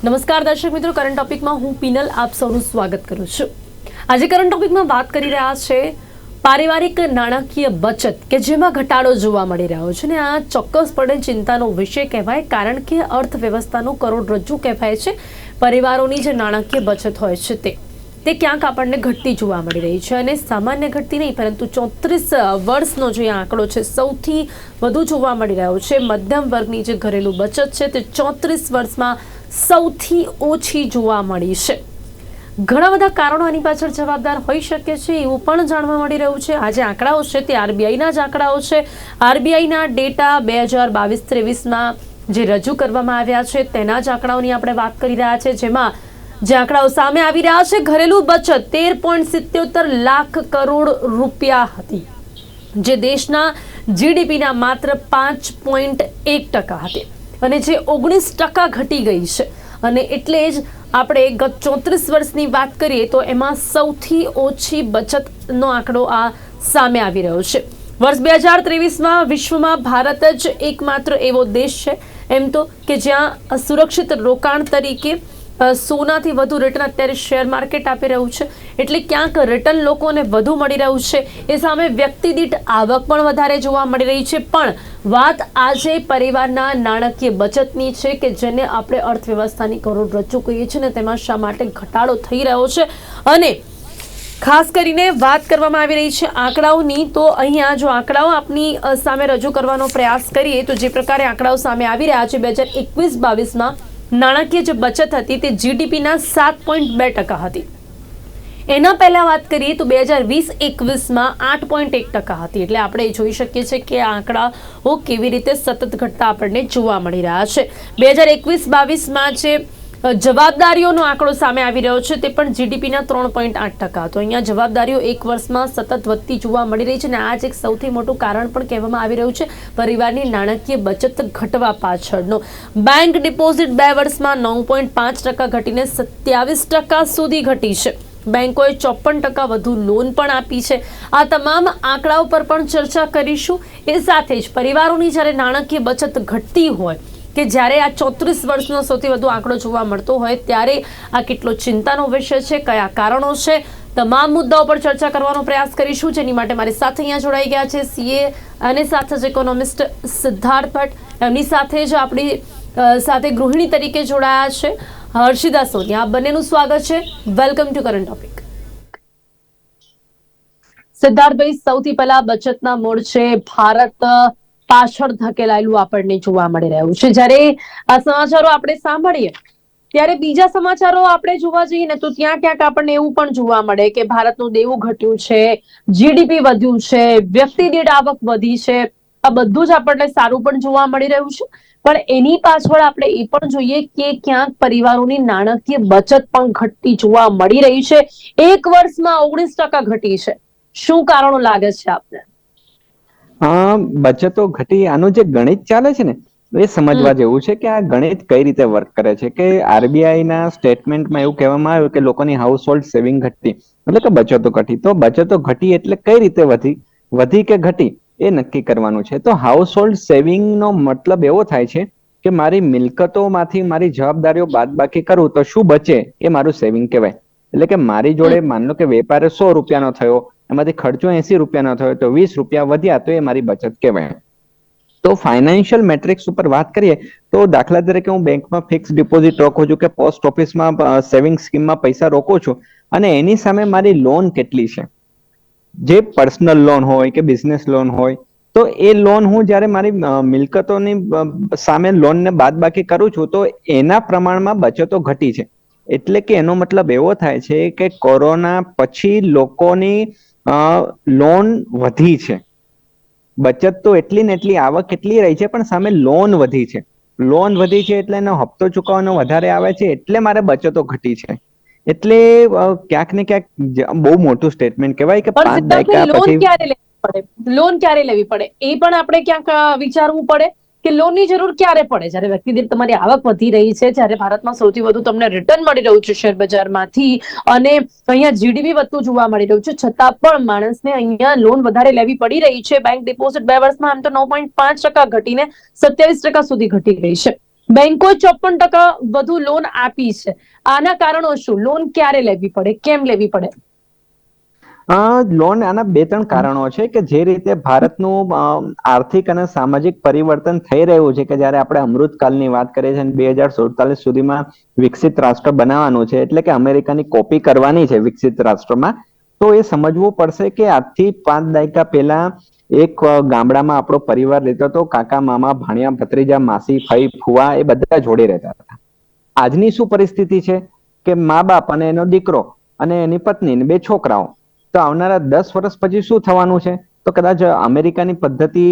નમસ્કાર દર્શક મિત્રો, કરંટ ટોપિકમાં હું પીનલ આપ સૌનું સ્વાગત કરું છું। આજે કરંટ ટોપિકમાં વાત કરી રહ્યા છે પારિવારિક નાણાકીય બચત કે જેમાં ઘટાડો જોવા મળી રહ્યો છે ને આ ચોક્કસપણે ચિંતાનો વિષય કહેવાય, કારણ કે અર્થવ્યવસ્થાનું કરોડરજ્જુ કહેવાય છે। પરિવારોની જે નાણાકીય બચત હોય છે તે ક્યાંક આપણને ઘટતી જોવા મળી રહી છે અને સામાન્ય ઘટતી નહીં, પરંતુ 34 વર્ષનો જે આંકડો છે સૌથી વધુ જોવા મળી રહ્યો છે। મધ્યમ વર્ગની જે ઘરેલું બચત છે તે 34 વર્ષમાં સૌથી ઓછી જોવા મળી છે। ઘણા બધા કારણો આની પાછળ જવાબદાર હોઈ શકે છે એવું પણ જાણવા મળી રહ્યું છે। આ જે આંકડાઓ છે તે આરબીઆઈના જ આંકડાઓ છે। આરબીઆઈના ડેટા 2022-23માં જે રજૂ કરવામાં આવ્યા છે તેના જ આંકડાઓની આપણે વાત કરી રહ્યા છે, જેમાં જે આંકડાઓ સામે આવી રહ્યા છે, ઘરેલું બચત 13.77 લાખ કરોડ રૂપિયા હતી, જે દેશના જીડીપીના માત્ર 5.1% હતી અને જે 19% ઘટી ગઈ છે। અને એટલે જ આપણે ગત 34 વર્ષની વાત કરીએ તો એમાં સૌથી ઓછી બચતનો આંકડો આ સામે આવી રહ્યો છે। વર્ષ 2023માં વિશ્વમાં ભારત જ એકમાત્ર એવો દેશ છે એમ તો કે જ્યાં સુરક્ષિત રોકાણ તરીકે સોનાથી વધુ રિટર્ન અત્યારે શેર માર્કેટ આપી રહ્યું છે, એટલે ક્યાંક રિટર્ન લોકોને વધુ મળી રહ્યું છે। એ સામે વ્યક્તિ દીઠ આવક પણ વધારે જોવા મળી રહી છે, પણ વાત આજે પરિવારના નાણાકીય બચતની છે કે જેને આપણે અર્થવ્યવસ્થાની કરોડરજ્જુ કહીએ છીએ ને તેમાં શા માટે ઘટાડો થઈ રહ્યો છે। અને ખાસ કરીને વાત કરવામાં આવી રહી છે આંકડાઓની, તો અહીંયા જો આંકડાઓ આપની સામે રજૂ કરવાનો પ્રયાસ કરીએ તો જે પ્રકારે આંકડાઓ સામે આવી રહ્યા છે 2021-22માં નાણાકીય જે બચત હતી તે જીડીપીના 7.2% હતી। એના પહેલા વાત કરીએ તો 2020-21માં 8.1% હતી। એટલે આપણે જોઈ શકીએ છીએ કે આ આંકડાઓ કેવી રીતે સતત ઘટતા આપણને જોવા મળી રહ્યા છે। 2021-22માં જે જવાબદારીઓનો આંકડો સામે આવી રહ્યો છે તે પણ જીડીપીના 3.8% હતો। અહીંયા જવાબદારીઓ એક વર્ષમાં સતત વધતી જોવા મળી રહી છે અને આ જ એક સૌથી મોટું કારણ પણ કહેવામાં આવી રહ્યું છે પરિવારની નાણાકીય બચત ઘટવા પાછળનો। બેંક ડિપોઝિટ 2 વર્ષમાં 9.5% ઘટીને 27% સુધી ઘટી છે। બેંકોએ 54% વધુ લોન પણ આપી છે। આ તમામ આંકડાઓ પર પણ ચર્ચા કરીશું। એ સાથે જ પરિવારોની જ્યારે નાણાકીય બચત ઘટતી હોય કે જ્યારે આ 34 વર્ષનો સૌથી વધુ આંકડો જોવા મળતો હોય ત્યારે આ કેટલો ચિંતાનો વિષય છે, કયા કારણો છે, તમામ મુદ્દાઓ પર ચર્ચા કરવાનો પ્રયાસ કરીશું। જેની માટે મારી સાથે અહીંયા જોડાઈ ગયા છે સીએ અને સાથે જ ઇકોનોમિસ્ટ સિદ્ધાર્થ ભટ્ટ, એમની સાથે જ આપણી સાથે ગૃહિણી તરીકે જોડાયા છે હર્ષિદા સોની। આ બંનેનું સ્વાગત છે। Welcome to current topic. સિદ્ધાર્થભાઈ, સૌથી પહેલા બચતના મૂળ છે ભારત પાછળ ધકેલાયેલું આપણને જોવા મળી રહ્યું છે। જ્યારે આ સમાચારો આપણે સાંભળીએ ત્યારે બીજા સમાચારો આપણે જોવા જઈએ ને તો ત્યાં ક્યાંક આપણને એવું પણ જોવા મળે કે ભારતનું દેવું ઘટ્યું છે, જીડીપી વધ્યું છે, વ્યક્તિ દીઠ આવક વધી છે। આ બધું જ આપણને સારું પણ જોવા મળી રહ્યું છે, પણ એની પાછળ આપણે એ પણ જોઈએ કે ક્યાંક પરિવારોની નાણાકીય બચત પણ ઘટતી જોવા મળી રહી છે। એક વર્ષમાં 19% ઘટી છે। શું કારણો લાગે છે આપને? બચતો ઘટી, આનું જે ગણિત ચાલે છે ને એ સમજવા જેવું છે કે આ ગણિત કઈ રીતે વર્ક કરે છે। કે આરબીઆઈ ના સ્ટેટમેન્ટમાં એવું કહેવામાં આવ્યું કે લોકોની હાઉસ હોલ્ડ સેવિંગ ઘટી, એટલે કે બચતો ઘટી। તો બચતો ઘટી એટલે કઈ રીતે વધી કે ઘટી એ નક્કી કરવાનું છે। તો હાઉસ હોલ્ડ સેવિંગ નો મતલબ એવો થાય છે કે મારી મિલકતોમાંથી મારી જવાબદારીઓ બાદબાકી કરું તો શું બચે એ મારું સેવિંગ કહેવાય। એટલે કે મારી જોડે માન લો કે વેપાર 100 રૂપિયાનો થયો, એમાંથી ખર્ચો 80 રૂપિયાનો થયો તો 20 રૂપિયા વધ્યા તો એ મારી બચત કહેવાય। તો ફાઇનાન્શિયલ મેટ્રિક્સ ઉપર વાત કરીએ તો દાખલા તરીકે હું બેંકમાં ફિક્સ ડિપોઝિટ રોકું છું કે પોસ્ટ ઓફિસમાં સેવિંગ સ્કીમમાં પૈસા રોકું છું અને એની સામે મારી લોન કેટલી છે, જે પર્સનલ લોન હોય કે બિઝનેસ લોન હોય, તો એ લોન હું જ્યારે મારી મિલકતોની સામે લોનને બાદબાકી કરું છું તો એના પ્રમાણમાં બચતો ઘટી છે। એટલે કે એનો મતલબ એવો થાય છે કે કોરોના પછી લોકોની લોન વધી છે। બચત તો એટલી ને એટલી, આવક એટલી રહી છે, પણ સામે લોન વધી છે। લોન વધી છે એટલે એનો હપ્તો ચૂકવવાનો વધારે આવે છે, એટલે મારે બચતો ઘટી છે। એટલે ક્યાંક ને ક્યાંક બહુ મોટું સ્ટેટમેન્ટ કહેવાય કે 5 દાયકા પછી લોન ક્યારે લેવી પડે એ પણ આપણે ક્યાંક વિચારવું પડે કે લોનની જરૂર ક્યારે પડે? જ્યારે વ્યક્તિ દીઠ તમારી આવક વધી રહી છે, જ્યારે ભારતમાં સૌથી વધુ તમને રિટર્ન મળી રહ્યું છે શેર બજારમાંથી અને અહીંયા જીડીપી વધતું જોવા મળી રહ્યું છે, છતાં પણ માણસને અહીંયા લોન વધારે લેવી પડી રહી છે। બેંક ડિપોઝિટ 2 વર્ષમાં આમ તો 9.5% ઘટીને 27% સુધી ઘટી ગઈ છે। બેંકોએ 54% વધુ લોન આપી છે. આના કારણો શું? લોન ક્યારે લેવી પડે, કેમ લેવી પડે? લોન આના બે ત્રણ કારણો છે કે જે રીતે ભારતનું આર્થિક અને સામાજિક પરિવર્તન થઈ રહ્યું છે કે જ્યારે આપણે અમૃતકાળની વાત કરીએ છીએ 2047 સુધીમાં વિકસિત રાષ્ટ્ર બનાવવાનું છે, એટલે કે અમેરિકાની કોપી કરવાની છે વિકસિત રાષ્ટ્રમાં. તો એ સમજવું પડશે કે આજથી 5 દાયકા પહેલા એક ગામડામાં આપણો પરિવાર રહેતો હતો. કાકા, મામા, ભાણિયા, ભત્રીજા, માસી, ફઈ, ફુવા એ બધા જોડે રહેતા હતા. આજની શું પરિસ્થિતિ છે કે મા બાપ અને એનો દીકરો અને એની પત્ની ને 2 છોકરાઓ. તો આવનારા 10 વર્ષ પછી શું થવાનું છે? તો કદાચ અમેરિકાની પદ્ધતિ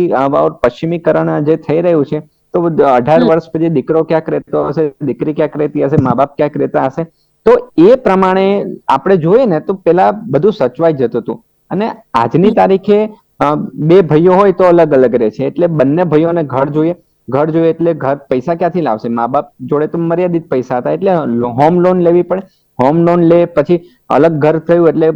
પશ્ચિમીકરણ જે થઈ રહ્યું છે, તો 18 વર્ષ પછી દીકરો ક્યાંક રહેતો હશે, દીકરી ક્યાંક રહેતી હશે, મા બાપ ક્યાંક રહેતા હશે. તો એ પ્રમાણે આપણે જોઈએ ને તો પેલા બધું સચવાઈ જતું હતું. અને આજની તારીખે 2 ભાઈઓ હોય તો અલગ અલગ રહે છે, એટલે બંને ભાઈઓને ઘર જોઈએ. ઘર જોઈએ એટલે ઘર પૈસા ક્યાંથી લાવશે? મા બાપ જોડે તો મર્યાદિત પૈસા હતા, એટલે હોમ લોન લેવી પડે. હોમ લોન લે પછી અલગ ઘર થયું એટલે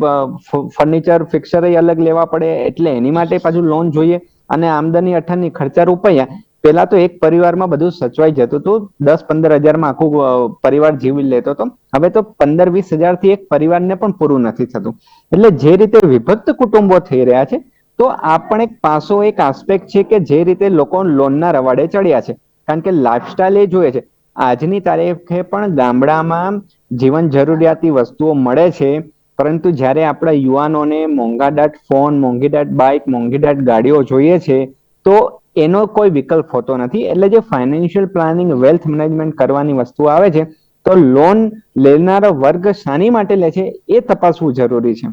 ફર્નિચર ફિક્સર અલગ લેવા પડે, એટલે એની માટે પાછું લોન જોઈએ. અને આમદની અઠાની ખર્ચા રૂપિયા. પેલા તો એક પરિવારમાં બધું સચવાઈ જતું હતું, 10-15 હજારમાં આખું પરિવાર જીવી લેતો હતો. હવે તો 15-20 હજાર થી એક પરિવારને પણ પૂરું નથી થતું. એટલે જે રીતે વિભક્ત કુટુંબો થઈ રહ્યા છે, તો આ પણ એક પાસો, એક આસ્પેક્ટ છે કે જે રીતે લોકો લોનના રવાડે ચડ્યા છે. કારણ કે લાઈફસ્ટાઈલ એ જોઈએ છે. આજની તારીખે પણ ગામડામાં જીવન જરૂરિયાતી વસ્તુઓ મળે છે, પરંતુ જ્યારે આપણા યુવાનોને મોંઘાદાટ ફોન, મોંઘીદાટ બાઇક, મોંઘીદાટ ગાડીઓ જોઈએ છે, તો એનો કોઈ વિકલ્પ હોતો નથી. એટલે જે ફાઇનાન્શિયલ પ્લાનિંગ, વેલ્થ મેનેજમેન્ટ કરવાની વસ્તુ આવે છે, તો લોન લેનારો વર્ગ શાની માટે લે છે એ તપાસવું જરૂરી છે.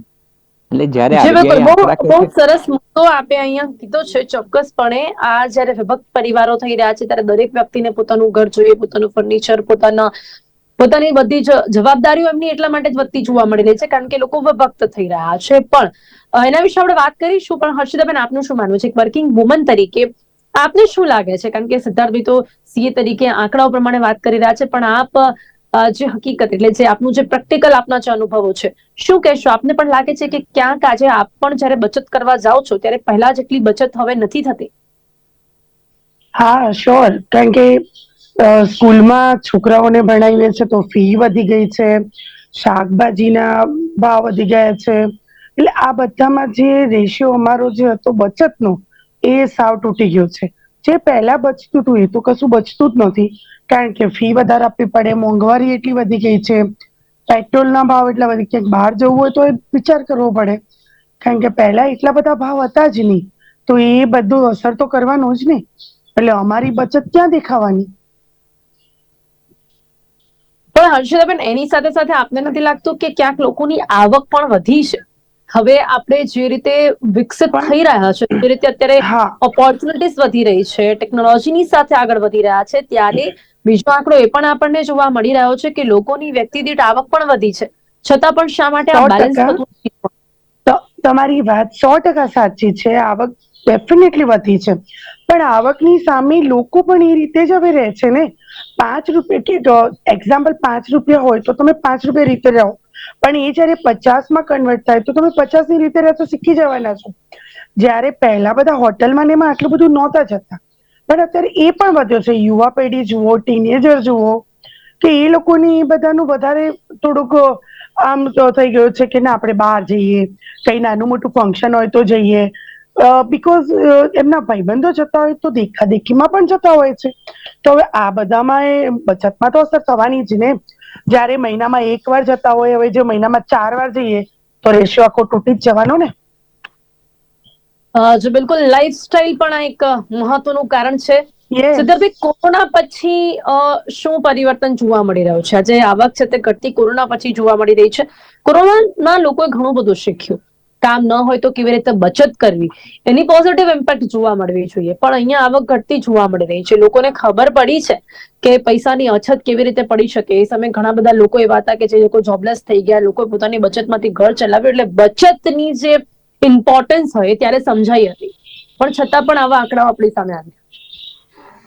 એટલે જ્યારે જે બિલકુલ આરબીઆઈ બહુ આંકડા કહે બહુ છે. સરસ મુદ્દો આપે અહીંયા કીધો છે. ચોક્કસપણે આ જયારે વિભક્ત પરિવારો થઈ રહ્યા છે, ત્યારે દરેક વ્યક્તિને પોતાનું ઘર જોઈએ, પોતાનું ફર્નિચર, પોતાની બધી જ જવાબદારીઓ એમની એટલા માટે જ વધતી જોવા મળી રહી છે, કારણ કે લોકો વિભક્ત થઈ રહ્યા છે. પણ એના વિશે આપણે વાત કરીશું. પણ હર્ષિતાબેન, આપનું શું માનવું છે વર્કિંગ વુમન તરીકે? આપને શું લાગે છે? કારણ કે સિદ્ધાર્થભાઈ તો સીએ તરીકે આંકડાઓ પ્રમાણે વાત કરી રહ્યા છે, પણ આપ જે હકીકત, એટલે જે આપનું જે પ્રેક્ટિકલ આપના જે અનુભવો છે, શું કહેશો? આપને પણ લાગે છે કે ક્યાંક આજે આપ પણ જયારે બચત કરવા જાઓ છો, ત્યારે પહેલા જેટલી બચત હવે નથી થતી? હા, શ્યોર. કારણ કે સ્કૂલમાં છોકરાઓને ભણાવીએ છે તો ફી વધી ગઈ છે, શાકભાજીના ભાવ વધી ગયા છે. એટલે આ બધામાં જે રેશિયો અમારો જે હતો બચતનો, એ સાવ તૂટી ગયો છે. જે પહેલા બચતું હતું એ તો કશું બચતું જ નથી, કારણ કે ફી વધારે આપવી પડે, મોંઘવારી એટલી વધી ગઈ છે, પેટ્રોલના ભાવ એટલા વધી, ક્યાંક બહાર જવું હોય તો એ વિચાર કરવો પડે. કારણ કે પહેલા એટલા બધા ભાવ હતા જ નહીં, તો એ બધું અસર તો કરવાનું જ ને. એટલે અમારી બચત ક્યાં દેખાવાની? પણ હર્ષિતાબેન, એની સાથે સાથે આપને નથી લાગતું કે ક્યાંક લોકોની આવક પણ વધી છે? હવે આપણે જે રીતે વિકસિત પણ થઈ રહ્યા છે, જે રીતે અત્યારે હા, ઓપોર્ચ્યુનિટીઝ વધી રહી છે, ટેકનોલોજીની સાથે આગળ વધી રહ્યા છે, ત્યારે બીજો આંકડો એ પણ આપણને જોવા મળી રહ્યો છે કે લોકોની વ્યક્તિ દીઠ આવક પણ વધી છે, છતાં પણ શા માટે આ સો બેલેન્સ ટકા થતું નથી? તમારી વાત 100% સાચી છે. આવક ડેફિનેટલી વધી છે, પણ આવકની સામે લોકો પણ એ રીતે જ હવે રહે છે ને. 5 રૂપિયા કે એક્ઝામ્પલ, 5 રૂપિયા હોય તો તમે 5 રૂપિયા રીતે રહો, પણ એ જયારે 50માં કન્વર્ટ થાય તો તમે 50ની રીતે રહેતો શીખી જવાના છો. જયારે પહેલા બધા હોટલમાં ને એમાં આટલું બધું નહોતા જતા, પણ અત્યારે એ પણ વધ્યો છે. યુવા પેઢી જુઓ, ટીનેજર જુઓ, કે એ લોકોને એ બધાનું વધારે થોડુંક આમ થઈ ગયું છે કે ના, આપણે બહાર જઈએ, કઈ નાનું મોટું ફંક્શન હોય તો જઈએ. બીકોઝ એમના ભાઈબંધો જતા હોય તો દેખાદેખીમાં પણ જતા હોય છે. તો હવે આ બધામાં એ બચતમાં તો અસર થવાની જ ને. જયારે મહિનામાં 1 વાર જતા હોય, હવે જો મહિનામાં 4 વાર જઈએ તો રેશિયો આખો તૂટી જ જવાનો ને. જો બિલકુલ, લાઈફસ્ટાઈલ પણ એક મહત્વનું કારણ છે. યસ. સિદ્ધાર્થભાઈ, કોરોના પછી શું પરિવર્તન જોવા મળી રહ્યું છે? આજે આવક છે તે ઘટતી કોરોના પછી જોવા મળી રહી છે. કોરોનાના લોકોએ ઘણું બધું શીખ્યું. કામ ન હોય તો કેવી રીતે બચત કરવી, એની પોઝિટિવ ઇમ્પેક્ટ જોવા મળવી જોઈએ. પણ અહીંયા આવક ઘટતી જોવા મળી રહી છે. લોકોને ખબર પડી છે કે પૈસાની અછત કેવી રીતે પડી શકે. એ સમયે ઘણા બધા લોકો એવા હતા કે જે લોકો જોબલેસ થઈ ગયા, લોકો પોતાની બચતમાંથી ઘર ચલાવ્યું. એટલે બચતની જે ઇમ્પોર્ટન્સ હોય ત્યારે સમજાઈ હતી, પણ છતાં પણ આવા આંકડાઓ આપણી સામે આવ્યા.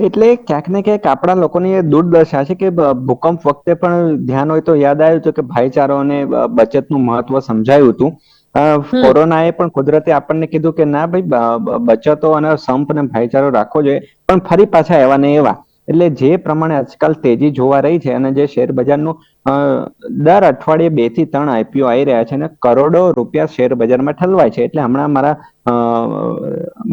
એટલે ક્યાંક ને ક્યાંક આપણા લોકોની એ દુર્દશા છે કે ભૂકંપ વખતે પણ ધ્યાન હોય તો યાદ આવ્યું હતું કે ભાઈચારો અને બચતનું મહત્વ સમજાયું હતું. હમ કોરોનાએ પણ કુદરતે આપણને કીધું કે ના ભાઈ, બચતો અને સંપ અને ભાઈચારો રાખવો જોઈએ, પણ ફરી પાછા એવા ને એવા. એટલે જે પ્રમાણે આજકાલ તેજી જોવા રહી છે અને જે શેર બજારનું દર અઠવાડિયે 2 થી 3 આઈપીઓ આવી રહ્યા છે અને કરોડો રૂપિયા શેર બજારમાં ઠલવાય છે. એટલે હમણાં મારા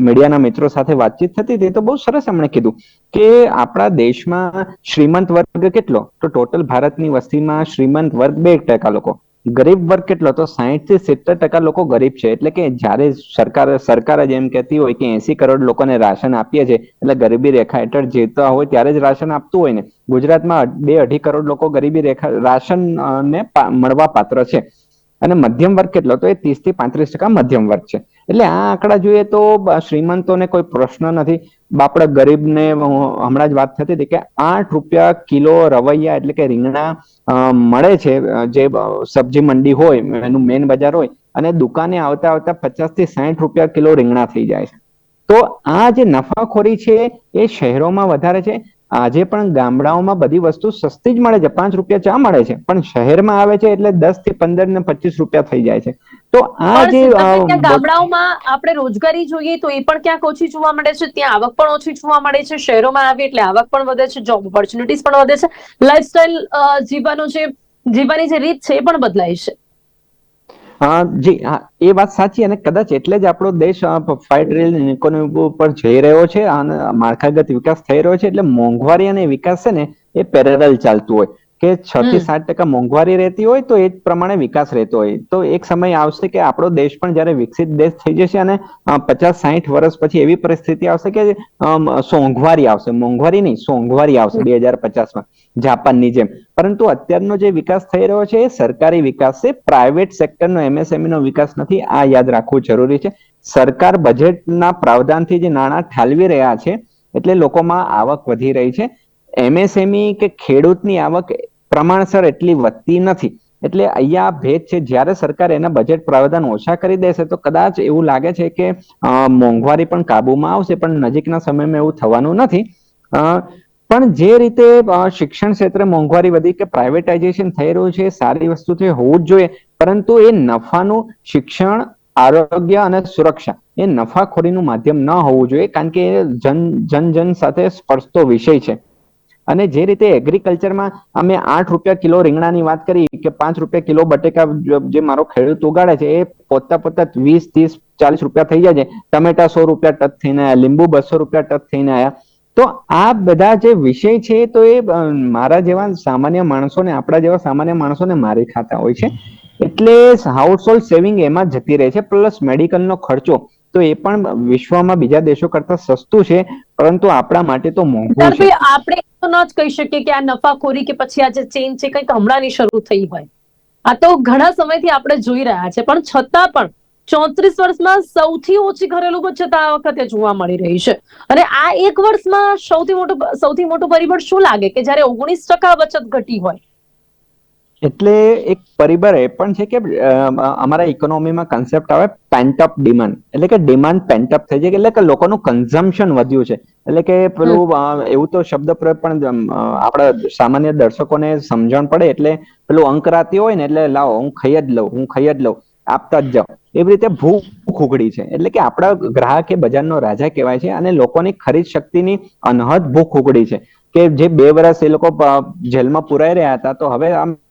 મીડિયાના મિત્રો સાથે વાતચીત થતી હતી તો બહુ સરસ એમણે કીધું કે આપણા દેશમાં શ્રીમંત વર્ગ કેટલો, તો ટોટલ ભારતની વસ્તીમાં શ્રીમંત વર્ગ 2% લોકો, ગરીબ વર્ગ કેટલો, તો 60 થી 70% લોકો ગરીબ છે. એટલે કે જ્યારે સરકાર જ એમ કહેતી હોય કે 80 કરોડ લોકોને રાશન આપીએ છે એટલે ગરીબી રેખા હેઠળ જીવતા હોય ત્યારે જ રાશન આપતું હોય ને, ગુજરાતમાં 2-2.5 કરોડ લોકો ગરીબી રેખા રાશન ને મળવા પાત્ર છે. અને મધ્યમ વર્ગ કેટલો, તો એ 30 થી 35% મધ્યમ વર્ગ છે. એટલે આ આંકડા જોઈએ તો શ્રીમંતોને કોઈ પ્રશ્ન નથી, બાપડા ગરીબને હમણાં જ વાત થતી હતી કે 8 રૂપિયા કિલો રવૈયા એટલે કે રીંગણા મળે છે, જે સબ્જી મંડી હોય એનું મેન બજાર હોય, અને દુકાને આવતા આવતા 50 થી 60 રૂપિયા કિલો રીંગણા થઈ જાય છે. તો આ જે નફાખોરી છે એ શહેરોમાં વધારે છે. આજે પણ ગામડાઓમાં બધી વસ્તુ સસ્તી જ મળે છે, 5 રૂપિયા ચા મળે છે, પણ શહેરમાં આવે છે એટલે 10 થી 15 ને 25 રૂપિયા થઈ જાય છે. તો આ પણ જે સિદ્ધાર્થભાઈ, ત્યાં ગામડાઓમાં આપણે રોજગારી જોઈએ તો એ પણ ક્યાંક ઓછી જોવા મળે છે, ત્યાં આવક પણ ઓછી જોવા મળે છે. શહેરોમાં આવે એટલે આવક પણ વધે છે, જોબ ઓપોર્ચ્યુનિટીઝ પણ વધે છે, લાઈફસ્ટાઈલ જીવવાની જે રીત છે એ પણ બદલાય છે. જી હા, એ વાત સાચી. અને કદાચ એટલે જ આપણો દેશ 5 ટ્રિલિયન ઇકોનોમી ઉપર જઈ રહ્યો છે અને માળખાગત વિકાસ થઈ રહ્યો છે. એટલે મોંઘવારી અને વિકાસ છે ને એ પેરેલલ ચાલતું હોય કે 6 થી 7% મોંઘવારી રહેતી હોય તો એ જ પ્રમાણે વિકાસ રહેતો હોય. તો એક સમય આવશે કે આપણો દેશ પણ જ્યારે વિકસિત દેશ થઈ જશે અને 50-60 વર્ષ પછી એવી પરિસ્થિતિ આવશે કે સોંઘવારી આવશે, મોંઘવારી નહીં સોંઘવારી આવશે 2050માં, જાપાનની જેમ. પરંતુ અત્યારનો જે વિકાસ થઈ રહ્યો છે એ સરકારી વિકાસ છે, પ્રાઇવેટ સેક્ટરનો એમએસએમઈ નો વિકાસ નથી. આ યાદ રાખવું જરૂરી છે. સરકાર બજેટના પ્રાવધાનથી જે નાણાં ઠાલવી રહ્યા છે એટલે લોકોમાં આવક વધી રહી છે. એમએસએમઈ કે ખેડૂતની આવક પ્રમાણસર એટલી વધતી નથી. એટલે અહીંયા ભેદ છે. જ્યારે સરકાર એના બજેટ પ્રાવધાન ઓછા કરી દેશે તો કદાચ એવું લાગે છે કે મોંઘવારી પણ કાબુમાં આવશે, પણ નજીકના સમયમાં એવું થવાનું નથી. પણ જે રીતે શિક્ષણ ક્ષેત્રે મોંઘવારી વધી કે પ્રાઇવેટાઇઝેશન થઈ રહ્યું છે, સારી વસ્તુ છે, હોવું જ જોઈએ, પરંતુ એ નફાનું શિક્ષણ, આરોગ્ય અને સુરક્ષા એ નફાખોરીનું માધ્યમ ન હોવું જોઈએ, કારણ કે એ જન સાથે સ્પર્શતો વિષય છે. અને જે રીતે એગ્રીકલ્ચરમાં અમે 8 રૂપિયા કિલો રીંગણાની વાત કરી કે 5 રૂપિયા કિલો બટેકા જે મારો ખેડૂત ઉગાડે છે એ પોતા 20, 30, 40 રૂપિયા થઈ જાય છે. ટમેટા 100 રૂપિયા ટચ થઈને આવ્યા, લીંબુ 200 રૂપિયા ટચ થઈને આવ્યા. તો આ બધા જે વિષય છે તો એ મારા જેવા સામાન્ય માણસોને, આપણા જેવા સામાન્ય માણસોને મારી ખાતા હોય છે. એટલે હાઉસ હોલ્ડ સેવિંગ એમાં જતી રહે છે. પ્લસ મેડિકલનો ખર્ચો તો એ પણ વિશ્વમાં બીજા દેશો કરતા સસ્તું છે, પરંતુ આપણા માટે તો મોંઘું છે. સિદ્ધાર્થભાઈ, આપણે તો ન જ કહી શકીએ કે આ નફાખોરી કે પછી આ જે ચેન્જ છે કંઈક હમણાંની શરૂ થઈ હોય. આ તો ઘણા સમયથી આપણે જોઈ રહ્યા છે, પણ છતાં પણ 34 વર્ષમાં સૌથી ઓછી ઘરેલું બચત આ વખતે જોવા મળી રહી છે. અને આ એક વર્ષમાં સૌથી મોટું પરિબળ શું લાગે કે જ્યારે 19% બચત ઘટી હોય? એટલે એક પરિબળ એ પણ છે કે અમારા ઇકોનોમીમાં કન્સેપ્ટ આવે પેન્ટ ડિમાન્ડ, એટલે કે ડિમાન્ડ પેન્ટ થઈ જાય, એટલે કે લોકોનું કન્ઝમ્પશન વધ્યું છે. એટલે કે પેલું એવું તો શબ્દ પ્રયોગ પણ આપણા સામાન્ય દર્શકોને સમજણ પડે એટલે પેલું અંકરાતી હોય ને, એટલે લાવો હું ખાઈ જ લઉં, આપતા જ જાઓ. એવી રીતે ભૂખ ઉઘડી છે. એટલે કે આપણા ગ્રાહક એ બજારનો રાજા કહેવાય છે અને લોકોની ખરીદ શક્તિની અનહદ ભૂખ ઉઘડી છે. કે જે 2 વર્ષ એ લોકો જેલમાં પુરાઈ રહ્યા હતા, તો હવે આમ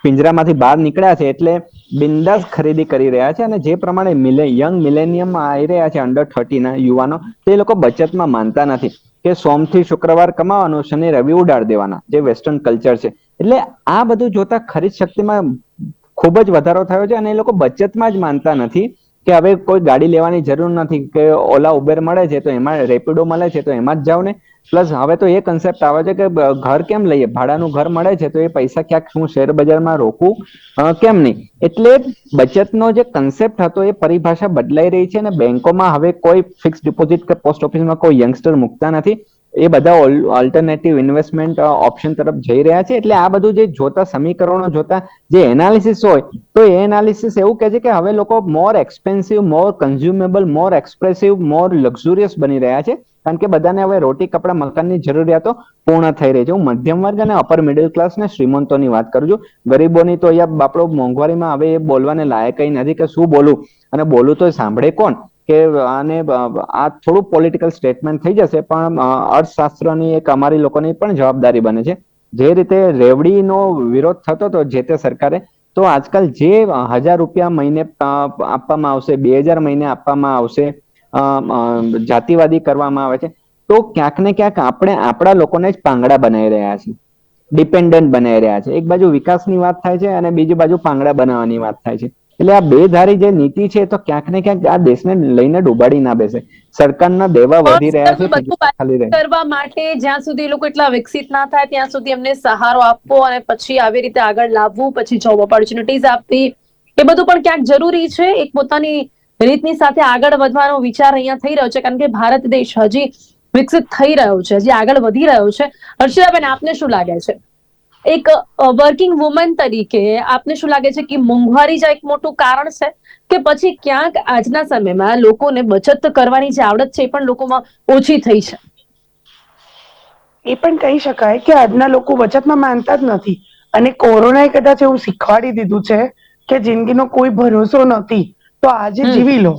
પિંજરામાંથી બહાર નીકળ્યા છે એટલે બિંદાસ ખરીદી કરી રહ્યા છે. અને જે પ્રમાણે યંગ મિલેનિયમ આવી રહ્યા છે, અંડર 30 ના યુવાનો, તે લોકો બચતમાં માનતા નથી કે સોમથી શુક્રવાર કમાવાનું, શનિ રવિ ઉડાડ દેવાના, જે વેસ્ટર્ન કલ્ચર છે. એટલે આ બધું જોતા ખરીદ શક્તિમાં ખૂબ જ વધારો થયો છે અને એ લોકો બચતમાં જ માનતા નથી કે હવે કોઈ ગાડી લેવાની જરૂર નથી, કે ઓલા ઉબેર મળે છે તો એમાં, રેપિડો મળે છે તો એમાં જ જાવ ને. પ્લસ હવે તો એ કન્સેપ્ટ આવે છે કે ઘર કેમ લઈએ, ભાડાનું ઘર મળે છે તો એ પૈસા ક્યાંક હું શેર બજારમાં રોકું કેમ નહીં. એટલે બચતનો જે કન્સેપ્ટ હતો એ પરિભાષા બદલાઈ રહી છે અને બેંકોમાં હવે કોઈ ફિક્સ ડિપોઝિટ કે પોસ્ટ ઓફિસમાં કોઈ યંગસ્ટર મૂકતા નથી. એ બધા ઓલ્ટરનેટિવ ઇન્વેસ્ટમેન્ટ ઓપ્શન તરફ જઈ રહ્યા છે. એટલે આ બધું જે જોતા સમીકરણો જોતા જે એનાલિસિસ હોય, તો એ એનાલિસિસ એવું કહે છે કે હવે લોકો મોર એક્સપેન્સિવ, મોર કન્ઝ્યુમેબલ, મોર એક્સપ્રેસિવ, મોર લક્ઝુરિયસ બની રહ્યા છે. કારણ કે બધાને હવે રોટી, કપડા, મકાનની જરૂરિયાતો પૂર્ણ થઈ રહી છે. હું મધ્યમ વર્ગ અને અપર મિડલ ક્લાસ ને શ્રીમંતોની વાત કરું છું. ગરીબોની તો અહીંયા બાપડો મોંઘવારીમાં હવે એ બોલવાને લાયક નથી કે શું બોલું, અને બોલું તો સાંભળે કોણ, કે આને આ થોડું પોલિટિકલ સ્ટેટમેન્ટ થઈ જશે, પણ અર્થશાસ્ત્રની એક અમારી લોકોની પણ જવાબદારી બને છે. જે રીતે રેવડીનો વિરોધ થતો હતો જે તે સરકારે, તો આજકાલ જે 1,000 રૂપિયા મહિને આપવામાં આવશે, 2,000 મહિને આપવામાં આવશે, જાતિવાદી કરવામાં આવે છે, તો ક્યાંક ને ક્યાંક આપણે આપણા લોકોને જ પાંગડા બનાવી રહ્યા છીએ, ડિપેન્ડન્ટ બનાવી રહ્યા છે. એક બાજુ વિકાસની વાત થાય છે અને બીજી બાજુ પાંગડા બનાવવાની વાત થાય છે. એટલે આ બે ધારી જે નીતિ છે, તો ક્યાંક ને ક્યાંક આ દેશને લઈને ડૂબાડી ના બેસે. સરકારના દેવા વધી રહ્યા છે, બધું ખાલી રહે. કરવા માટે જ્યાં સુધી એ લોકો એટલા વિકસિત ના થાય ત્યાં સુધી એમને સહારો આપવો અને પછી આવી રીતે આગળ લાવવું, પછી જોબ ઓપોર્ચ્યુનિટીઝ આપવી, એ બધું પણ ક્યાંક જરૂરી છે. એક પોતાની રીતની સાથે આગળ વધવાનો વિચાર અહીંયા થઈ રહ્યો છે, કારણ કે ભારત દેશ હજી વિકસિત થઈ રહ્યો છે, હજી આગળ વધી રહ્યો છે. હર્ષિતાબેન, આપને શું લાગે છે, એક વર્કિંગ વુમન તરીકે આપને શું લાગે છે કે મોંઘવારી જ એક મોટું કારણ છે, કે પછી ક્યાંક આજના સમયમાં લોકોને બચત કરવાની જે આવડત છે એ પણ લોકોમાં ઓછી થઈ છે? એ પણ કહી શકાય કે આજના લોકો બચતમાં માનતા જ નથી, અને કોરોનાએ કદાચ એવું શીખવાડી દીધું છે કે જિંદગીનો કોઈ ભરોસો નથી, તો આજે જીવી લો.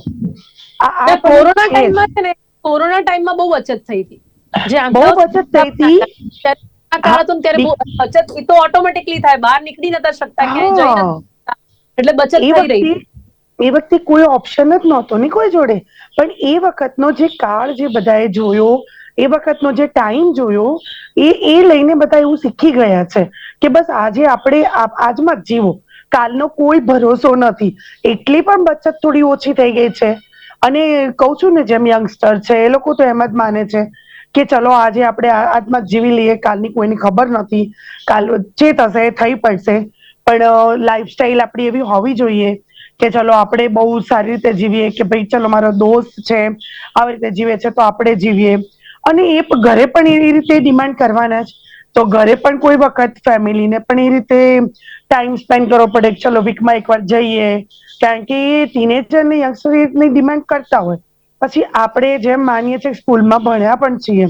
આ પણ એક કોરોના છે જ. ટાઈમમાં છે ને, કોરોના ટાઈમમાં બહુ બચત થઈ હતી. જે બહુ આંકડાઓ બચત થઈ હતી. હા કાળ હતો ને ત્યારે બહુ બચત એ તો ઓટોમેટિકલી થાય, બહાર નીકળી નતા શકતા, ક્યાંય જઈ નતા હા શકતા, એટલે બચત એ થઈ રહી વખતે હતી. એ વખતે કોઈ ઓપ્શન જ નહોતો ને કોઈ જોડે. પણ એ વખતનો જે કાળ જે બધાએ જોયો, એ વખતનો જે ટાઈમ જોયો, એ લઈને બધા એવું શીખી ગયા છે કે બસ આજે આપણે આજમાં જ જીવો, કાલનો કોઈ ભરોસો નથી. એટલી પણ બચત થોડી ઓછી થઈ ગઈ છે. અને કઉ છું ને, જેમ યંગસ્ટર છે એ લોકો તો એમ જ માને છે કે ચલો આજે આપણે આજમાં જીવી લઈએ, કાલની કોઈની ખબર નથી, કાલ જે થશે એ થઈ પડશે. પણ લાઈફ સ્ટાઈલ આપણી એવી હોવી જોઈએ કે ચલો આપણે બહુ સારી રીતે જીવીએ, કે ભાઈ ચલો મારો દોસ્ત છે આવી રીતે જીવે છે તો આપણે જીવીએ. અને એ ઘરે પણ એવી રીતે ડિમાન્ડ કરવાના જ, તો ઘરે પણ કોઈ વખત ફેમિલીને પણ એ રીતે ટાઈમ સ્પેન્ડ કરવો પડે, ચલો વીકમાં એકવાર જઈએ, કારણ કે ટીનેજર ને યંગસ્ટર ડિમાન્ડ કરતા હોય. પછી આપણે જેમ માનીએ છીએ, સ્કૂલમાં ભણ્યા પણ છીએ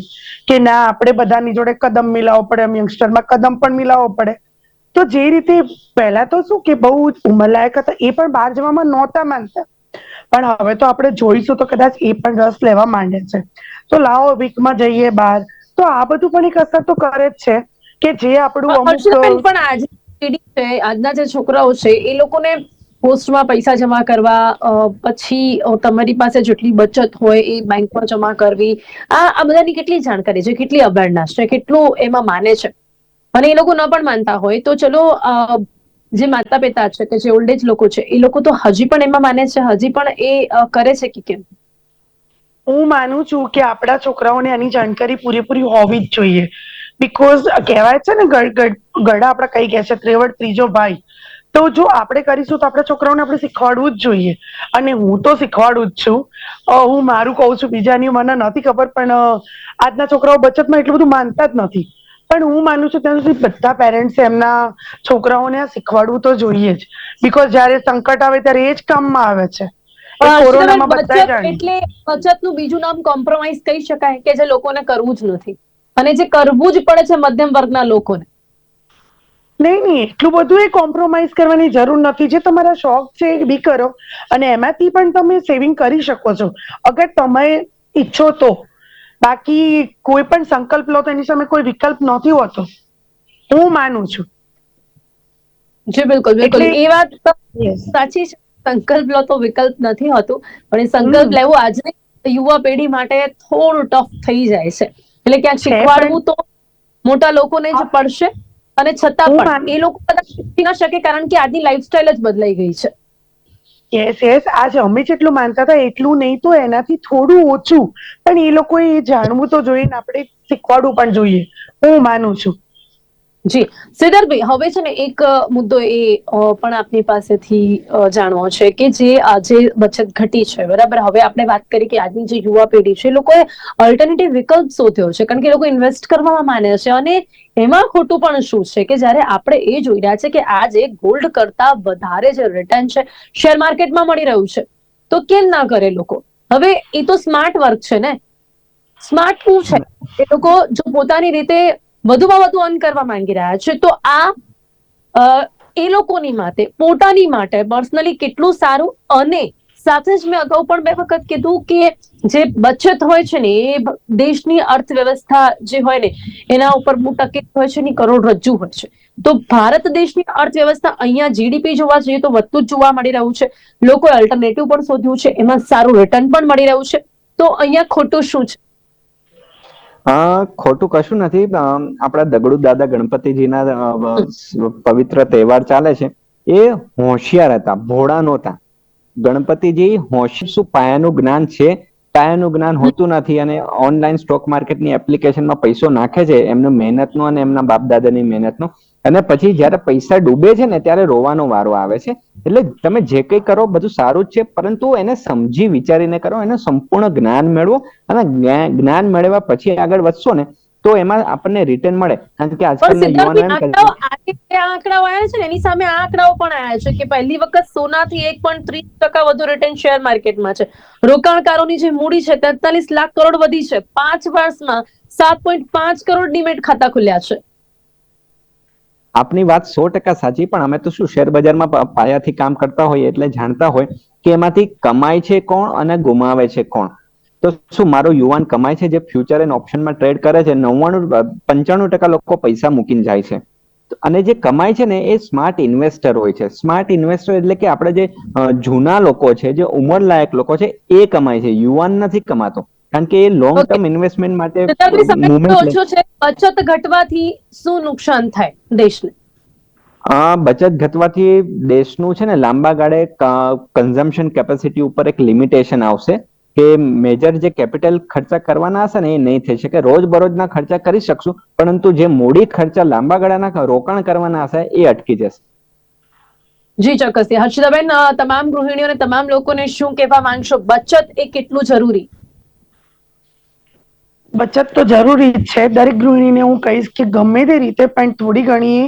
કે ના આપણે બધાની જોડે કદમ મિલાવવો પડે, એમ યંગસ્ટરમાં કદમ પણ મિલાવવો પડે. તો જે રીતે પહેલા તો શું કે બહુ ઉંમરલાયક હતા એ પણ બહાર જવામાં નહોતા માંગતા, પણ હવે તો આપણે જોઈશું તો કદાચ એ પણ રસ લેવા માંડે છે. તો લાવો વીકમાં જઈએ બહાર, તો આ બધું પણ એક અસર તો કરે જ છે કે જે આપણું અમુક હર્ષિતાબેન, પણ આજની પેઢી છે, આજના જે છોકરાઓ છે, એ લોકોને પોસ્ટમાં પૈસા જમા કરવા, પછી તમારી પાસે જેટલી બચત હોય એ બેંકમાં જમા કરવી, આ બધાની કેટલી જાણકારી છે, કેટલી અવેરનેસ છે, કેટલું એમાં માને છે? અને એ લોકો ન પણ માનતા હોય તો ચલો, જે માતા પિતા છે, કે જે ઓલ્ડ એજ લોકો છે, એ લોકો તો હજી પણ એમાં માને છે, હજી પણ એ કરે છે કે કેમ? હું માનું છું કે આપણા છોકરાઓને આની જાણકારી પૂરેપૂરી હોવી જ જોઈએ. બિકોઝ કહેવાય છે ને, ગડા આપડા કઈ કે છે, ત્રેવડ ત્રીજો ભાઈ. તો જો આપણે કરીશું તો આપણા છોકરાઓને આપણે શીખવાડવું જ જોઈએ. અને હું તો શીખવાડું જ છું. હું મારું કઉ છું, બીજાની મને નથી ખબર, પણ આજના છોકરાઓ બચતમાં એટલું બધું માનતા જ નથી. પણ હું માનું છું ત્યાં સુધી બધા પેરેન્ટ્સ એમના છોકરાઓને શીખવાડવું તો જોઈએ જ. બિકોઝ જયારે સંકટ આવે ત્યારે એ જ કામમાં આવે છે. એ હર્ષિતાબેન, કોરોનામાં બધા બચત જાણ્યું. એટલે બચતનું બીજું નામ કોમ્પ્રોમાઇઝ કહી શકાય, કે જે લોકોને કરવું જ નથી, અને જે કરવું જ પડે છે મધ્યમ વર્ગના લોકોને. નહીં નહીં, એટલું બધું એ કોમ્પ્રોમાઈઝ કરવાની જરૂર નથી. જે તમારા શોખ છે એ બી કરો, અને એમાંથી પણ તમે સેવિંગ કરી શકો છો, અગર તમે ઈચ્છો તો. બાકી કોઈ પણ સંકલ્પ લો તો એની સામે કોઈ વિકલ્પ નથી હોતો, હું માનું છું. જી બિલકુલ બિલકુલ, એટલે એ વાત યસ. સાચી છે. સંકલ્પ લો તો વિકલ્પ નથી હોતું, પણ એ સંકલ્પ હમ લેવું આજની યુવા પેઢી માટે થોડું ટફ થઈ જાય છે. એટલે ક્યાંક છે પણ શીખવાડવું તો મોટા લોકોને જ પડશે, અને છતાં હું પણ માન એ લોકો કદાચ શીખી ન શકે, કારણ કે આજની લાઈફસ્ટાઈલ જ બદલાઈ ગઈ છે. યસ યસ, આજે અમે જેટલું માનતા હતા એટલું નહીં, તો એનાથી થોડું ઓછું. પણ એ લોકોએ એ જાણવું તો જોઈએ ને, આપણે શીખવાડવું પણ જોઈએ, હું માનું છું. જી શ્રીધરભાઈ, હવે છે ને એક મુદ્દો એ પણ આપની પાસેથી જાણવો છે કે જે આજે બચત ઘટી છે, બરાબર? હવે આપણે વાત કરી કે આજની જે યુવા પેઢી છે, એ લોકોએ ઓલ્ટરનેટિવ વિકલ્પ શોધ્યો છે, કારણ કે એ લોકો ઇન્વેસ્ટ કરવામાં માને છે. અને એમાં ખોટું પણ શું છે કે જયારે આપણે એ જોઈ રહ્યા છે કે આજે ગોલ્ડ કરતા વધારે જે રિટર્ન છે શેર માર્કેટમાં મળી રહ્યું છે, તો કેમ ના કરે લોકો? હવે એ તો સ્માર્ટ વર્ક છે ને. સ્માર્ટ શું છે? એ લોકો જો પોતાની રીતે વધુમાં વધુ અર્ન કરવા માંગી રહ્યા છે, તો એ લોકોની માટે, પોતાની માટે પર્સનલી કેટલું સારું અને સાથે જ મેં અગાઉ પણ 2 વખત કીધું કે જે બચત હોય છે ને એ દેશની અર્થવ્યવસ્થા જે હોય ને એના ઉપર ટકેલી હોય છે ને કરોડરજ્જુ હોય છે. તો ભારત દેશની અર્થવ્યવસ્થા અહીંયા જીડીપી જોવા જઈએ તો વધતું જ જોવા મળી રહ્યું છે. લોકોએ અલ્ટરનેટિવ પણ શોધ્યું છે, એમાં સારું રિટર્ન પણ મળી રહ્યું છે. તો અહીંયા ખોટું શું છે? ખોટું કશું નથી. આપણા દગડુ દાદા ગણપતિજીના પવિત્ર તહેવાર ચાલે છે. એ હોશિયાર હતા, ભોળા નહોતા. ગણપતિજી હોશિયાર શું પાયાનું જ્ઞાન છે, પાયાનું જ્ઞાન હોતું નથી અને ઓનલાઈન સ્ટોક માર્કેટની એપ્લિકેશનમાં પૈસો નાખે છે એમનો મહેનતનો અને એમના બાપ દાદાની મહેનતનો, અને પછી જ્યારે પૈસા ડૂબે છે ને ત્યારે રોવાનો વારો આવે છે. એટલે તમે જે કંઈ કરો બધું સારું જ છે, પરંતુ એને સમજી વિચારીને કરો, એનું સંપૂર્ણ જ્ઞાન મેળવો અને જ્ઞાન મેળવ્યા પછી આગળ વધશો ને તો એમાં આપણને રિટર્ન મળે. કારણ કે આજકાલના યુવાનો એમ કરે છે, આંકડાઓ આવ્યા છે ને એની સામે આ આંકડાઓ પણ આવ્યા છે કે પહેલી વખત સોનાથી 1.30% વધુ રિટર્ન શેર માર્કેટમાં છે. રોકાણકારોની જે મૂડી છે 43 લાખ કરોડ વધી છે. 5 વર્ષમાં 7.5 કરોડ ડીમેટ ખાતા ખુલ્યા છે. આપની વાત 100% સાચી, પણ અમે તો શું શેર બજારમાં પાયાથી કામ કરતા હોઈએ એટલે જાણતા હોય કે એમાંથી કમાય છે કોણ અને ગુમાવે છે કોણ. તો શું મારો યુવાન કમાય છે જે ફ્યુચર એન્ડ ઓપ્શનમાં ટ્રેડ કરે છે, 95% લોકો પૈસા મૂકીને જાય છે. અને જે કમાય છે ને એ સ્માર્ટ ઇન્વેસ્ટર હોય છે. સ્માર્ટ ઇન્વેસ્ટર એટલે કે આપણે જે જૂના લોકો છે, જે ઉંમરલાયક લોકો છે એ કમાય છે, યુવાન નથી કમાતો. કારણ કે એ લોંગ ટર્મ ઇન્વેસ્ટમેન્ટ માટે મુવમેન્ટ લે. ઓછો છે, બચત ઘટવાથી શું નુકસાન થાય દેશને? બચત ઘટવાથી દેશનું છે ને લાંબા ગાળે કન્ઝમ્પશન કેપેસિટી ઉપર એક લિમિટેશન આવશે કે મેજર જે કેપિટલ ખર્ચા કરવાના હશે ને એ નહીં થઈ શકે. રોજબરોજના ખર્ચા કરી શકશું, પરંતુ જે મૂડી ખર્ચા લાંબા ગાળાના રોકાણ કરવાના હશે એ અટકી જશે. જી ચોક્કસથી. હર્ષિતાબેન, તમામ ગૃહિણીઓને, તમામ લોકોને શું કહેવા માંગશો? બચત એ કેટલું જરૂરી? બચત તો જરૂરી જ છે. દરેક ગૃહિણીને હું કહીશ કે ગમે તે રીતે પણ થોડી ઘણી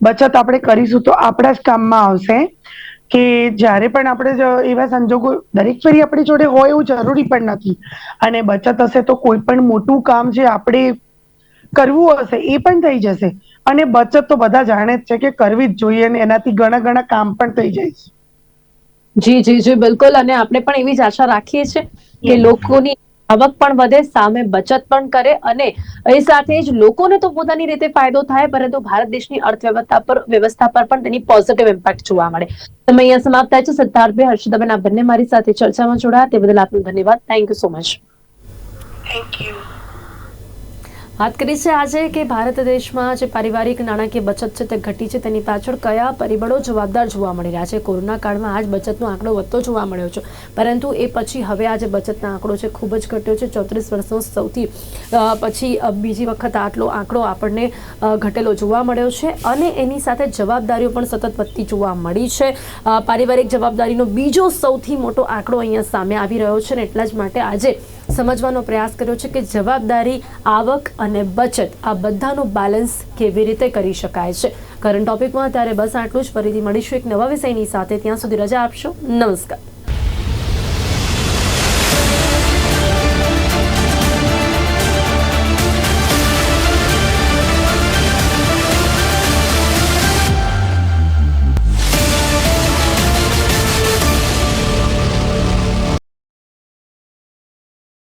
બચત આપણે કરીશું તો આપણા જ કામમાં આવશે. કે જ્યારે પણ આપણે એવા સંજોગો દરેક ફેરી આપણી જોડે હોય એવું જરૂરી પણ નથી, અને બચત હશે તો કોઈ પણ મોટું કામ જે આપણે કરવું હશે એ પણ થઈ જશે. અને બચત તો બધા જાણે જ છે કે કરવી જ જોઈએ, અને એનાથી ઘણા ઘણા કામ પણ થઈ જાય છે. જી જી જી બિલકુલ. અને આપણે પણ એવી જ આશા રાખીએ છીએ કે લોકોની આવક પણ વધે, સામે બચત પણ કરે, અને એ સાથે જ લોકોને તો પોતાની રીતે ફાયદો થાય, પરંતુ ભારત દેશની વ્યવસ્થા પર પણ તેની પોઝિટિવ ઇમ્પેક્ટ જોવા મળે. તમે અહીંયા સમાપ્ત થાય છે. સિદ્ધાર્થભાઈ, હર્ષિતાબેન, આ બંને મારી સાથે ચર્ચામાં જોડાયા તે બદલ આપનો ધન્યવાદ. Thank you so much. Thank you. વાત કરી છે આજે કે ભારત દેશમાં જે પારિવારિક નાણાકીય બચત છે તે ઘટી છે, તેની પાછળ કયા પરિબળો જવાબદાર જોવા મળી રહ્યા છે. કોરોના કાળમાં આ જ બચતનો આંકડો વધતો જોવા મળ્યો છે, પરંતુ એ પછી હવે આ જે બચતનો આંકડો છે ખૂબ જ ઘટ્યો છે. 34 વર્ષનો સૌથી પછી બીજી વખત આટલો આંકડો આપણને ઘટેલો જોવા મળ્યો છે, અને એની સાથે જવાબદારીઓ પણ સતત વધતી જોવા મળી છે. પારિવારિક જવાબદારીનો બીજો સૌથી મોટો આંકડો અહીંયા સામે આવી રહ્યો છે, ને એટલા જ માટે આજે સમજવાનો પ્રયાસ કર્યો છે કે જવાબદારી, આવક અને બચત આ બધાનું બેલેન્સ કેવી રીતે કરી શકાય છે. કરંટ ટોપિકમાં ત્યારે બસ આટલું જ. ફરીથી મળીશું એક નવા વિષયની સાથે. ત્યાં સુધી રજા આપશો. નમસ્કાર.